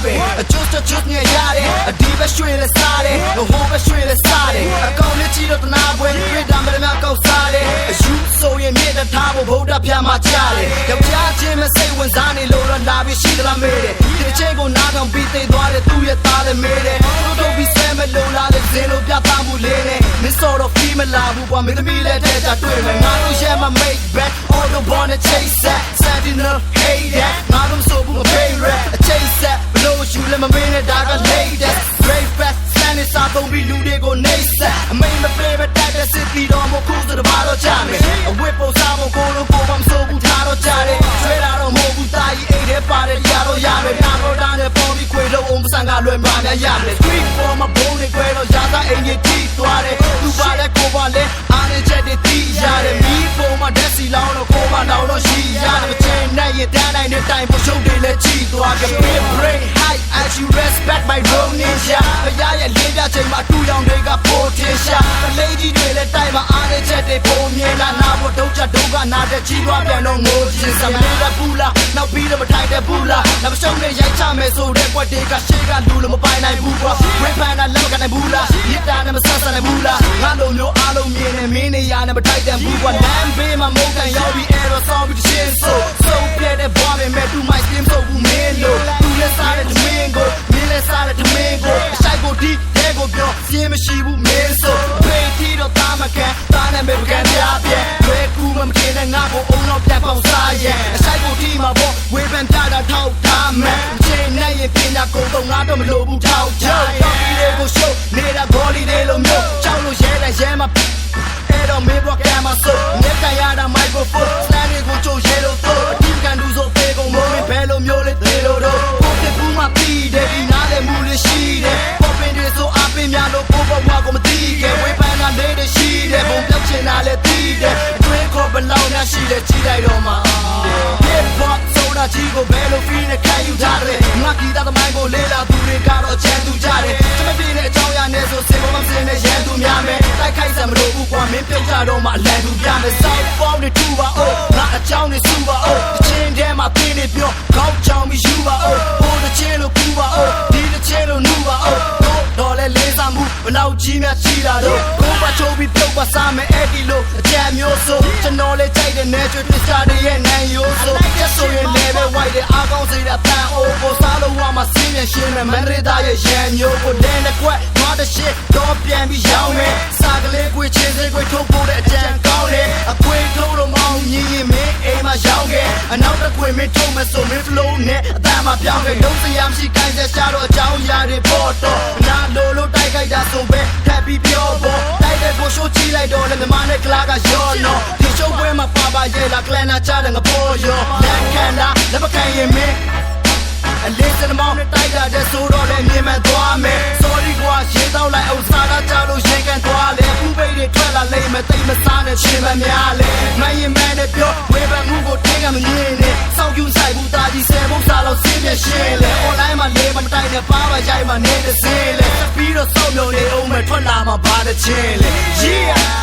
ပဲအကျိုးနဲ့ရတယ်အဒီပဲရွှေလဲစားတယ်ဟိုပဲရွှေလဲစားတယ်အကောင်လေးကြီးတော့တနာပွဲတွေ့တာမလည်းများကောက်စားတယ်အယူဆိုရင်မြေတထားဖို့ဗုဒ္ဓပြမှာကြားတယ်ယောက်ျားချင်းမစိတ်ဝင်စားနေလို့တော့လာပြီးရှိသလားမေးတယ်ဒီအချိန်ကိုနားထောင်ပြီးသိသွားတယ်သူ့ရဲ့သားလည်းမေးတယ်တို့ပြီးဆဲမလို့လားလေဇင်းလို့ပြသမှုလေးနဲ့မင်းစောတော့ဖီးမလာဘူးကွာမင်းသမီးလည်းတဲ့ကြတွေ့မယ်ငါတို့ရဲ့မ make back all the wanna chase that sentinel hate that ငါတို့ဆိုဘူးမ pay rap a chase that ဘလို့ယူလည်းမမင်းနဲ့ဒါက late that great fast stand နဲ့စားသုံးပြီးလူတွေကိုနှိပ်စက်အမိန်မပေးမတတ်တဲ့စစ်တီတော်မခုဆိုတပါတော့ကြမယ်အဝတ်ပုံစားဖို့ကိုလိုကိုမမဆိုဘူးထားတော့ကြတယ်ဆွဲလာတော့မဟုတ်ဘူးတာကြီးအိတ်ထဲပါတယ်ရတော့ရမယ်နာတော့တာနဲ့ပေါ်ပြီးခွေလို့အောင်ပစံကလွယ်မှာများရမယ် street for မဘုံတွေခွဲတော့ရာသားအိမ်ကြီးတီးသွားတယ်သူပါလဲကိုပါလဲအားနဲ့ချက်တွေတီးရတယ်မီးပုံမှာဓာတ်စီလောင်းတော့ကိုပါလောင်းတော့ရှိရတယ်မချင်နဲ့ရင်တန်းတိုင်းနဲ့တိုင်ဖို့ရှုပ်တွေလည်းကြည့်သွားတယ် big brain high as you respect my role ninja ဘရရဲ့လေးပြချိန်မှာတူရောင်တွေကပိုတင်ရှာကလေးကြီးတွေလည်းတိုင်မှာအားနဲ့ချက်တွေပုံမြင်လာနာဖို့ဒုက္ခနာတဲ့ကြီးသွားပြန်တော့ငိုချင်စမလေးတဲ့ဘူးလားနောက်ပြီးတော့မထိုင်တဲ့ဘူးလားနောက်ရှုံးနဲ့ရိုက်ချမယ်ဆိုတဲ့ကွက်တွေကရှေ့ကလူလို့မပိုင်နိုင်ဘူးကွာဝေဖန်တာလက်မခံနိုင်ဘူးလားရစ်တာနဲ့မဆက်ဆံနိုင်ဘူးလားငါလိုမျိုးအားလုံးမြင်နေမင်းနေရနဲ့မထိုက်တဲ့ဘူးကွာလမ်းဘေးမှာမုန်းကန်ရောက်ပြီးအဲ့တော့ဆောင်းပြီးရှင်းဆိုပြတဲ့ဘွားပဲမဲ့သူမိုက်စင်းဆိုဘူးမင်းလို့သူလည်းစားတဲ့သမင်းကိုမင်းလည်းစားတဲ့သမင်းကိုအဆိုင်ကိုဒီတဲကိုပြောစင်းမရှိဘူးမင်းဆိုဖေးတီတော့တာမကန်တာနဲ့မကန်ပြပြလွယ်ကူမတင်တဲ့ငါကိုအုံတော့ပြန်ပေါက်စားရဲ့အဆိုင်ကိုဒီမှာပေါ့ဝေဖန်ပြတာထောက်ထားမယ်အချိန်နဲ့ရင်ပြင်တာကုန်တော့ငါတော့မလိုဘူးထောက်ချောက်တော့ဒီတွေကိုရှုပ်နေတာဂေါ်လီတွေလိုမျိုးကြောက်လို့ရဲတယ်ရဲမှာအဲ့တော့မေးဘောကဲမှာဆိုညက်ကန်ရတာမိုက်ခရိုဖုန်းစတန်တွေကိုချိုးရဲလို့တော့အတီးကန်တူဆိုပေကုန်မိုးမင်းဘဲလိုမျိုးလေးသေးလို့တော့ကိုပြဘူးမှပြီးတယ်ဒီနားလည်းမူလေးရှိတယ်ပေါ်ပင်တွေဆိုအပင်များလို့ကိုဘဝကိုမသိခဲ့ဝေဖန်တာလေးတွေရှိတယ်ဘုံပြောက်ချင်တာလည်းသိတယ်အတွင်းခေါ်ဘလောက်များရှိတယ်ကြီးလိုက်တော့မှ hip hop ဆိုတာကြီးကိုဘယ်လို feel နဲ့ခံယူထားတယ်ငါဂီတသမိုင်းကိုလေးလာသူတွေကတော့ချမ်းသူကြတယ်ကျွန်မပြင်းတဲ့အကြောင်းအရာနဲ့ဆိုစင်ပေါ်မှာစင်နဲ့ရန်သူများမယ်တိုက်ခိုက်စံမလို့ဘူးကွာမင်းပြတ်ကြတော့မှအလံသူပြမယ် South Form တွေထူပါအိုးငါအကြောင်းတွေစူပါအိုးအချင်းထဲမှာပြင်းနေပြောခေါင်းချောင်းပြီးယူပါအိုးဟိုတစ်ချင်းလို့ကူပါအိုးဒီတစ်ချင်းလို့နူပါအိုးတော့လဲလေးစားမှုဘလောက်ကြီးများရှိတာတော့ကိုပါချိုးပြီးပြုတ်ပါစားမယ်အဲ့ဒီလို့အကြံမျိုးဆိုကျွန်တော်လေးကြိုက်တဲ့နယ်ကျွတ်တစ်စားတွေရဲ့နိုင်ရိုးဆိုချက်ဆိုရင်လည်းပဲဝိုက်တဲ့အားကောင်းစေတာတန်အိုးကိုစားလို့ဝါမှာစင်းပြန်ရှင်းမယ်မန္တလေးသားရဲ့ရန်မျိုးကိုလဲနဲ့ကွက်ငါတရှိတော့ပြန်ပြီးရောင်းမယ်စားကလေးကိုချင်းစိတ်ကိုထုတ်ဖို့တဲ့အကြံကောင်းတယ်အခွေထုတ်တော့မအောင်ရင်ရင်မင်းအိမ်မှာရောင်းခဲ့အနောက်တစ်ခွေမင်းထုတ်မယ်ဆိုမင်း flow နဲ့အတမ်းမှာပြောင်းခဲ့လုံးစရာမရှိကိုင်းဆက်ရှာတော့အကြောင်းရာတွေပေါ်တော့နာလိုလိုတိုက်ခိုက်တာဆိုပဲထပ်ပြီးပြောဖို့တိုက်တဲ့ကိုရှိုးကြည့်လိုက်တော့လည်းမြန်မာနဲ့ကလာကရောနော်ဒီရှုပ်ပွဲမှာပါရဲ့လားကလန်နာချတဲ့ငပေါ်ရောလက်ခံလားလက်မခံရင်မင်းအလေးစနမောင်းနဲ့တိုက်တာတဲ့ဆိုတော့လည်းမြင်မှန်သွားမယ် sorry ကွာရေတောက်လိုက်အောင်စားတာကြလို့ရင်ကန်သွားလေခုပိတ်တွေထွက်လာလိမ့်မယ်တိတ်မစားနဲ့ရှင်မများလေမရင်မဲနဲ့ပြောဝေဖန်မှုကိုတင်းကမငင်းနဲ့စောင့်ကြည့်ဆိုင်ဘူးတာကြီးဆယ်ဖို့စားလို့စင်းပြရှင်းလေ online မှာလေးမတိုက်နဲ့ပါရိုက်မှာနေတဲ့စင်းလေပြီးတော့စောင့်မျောနေအောင်မယ်ထွက်လာမှာပါတဲ့ချင်းလေ yeah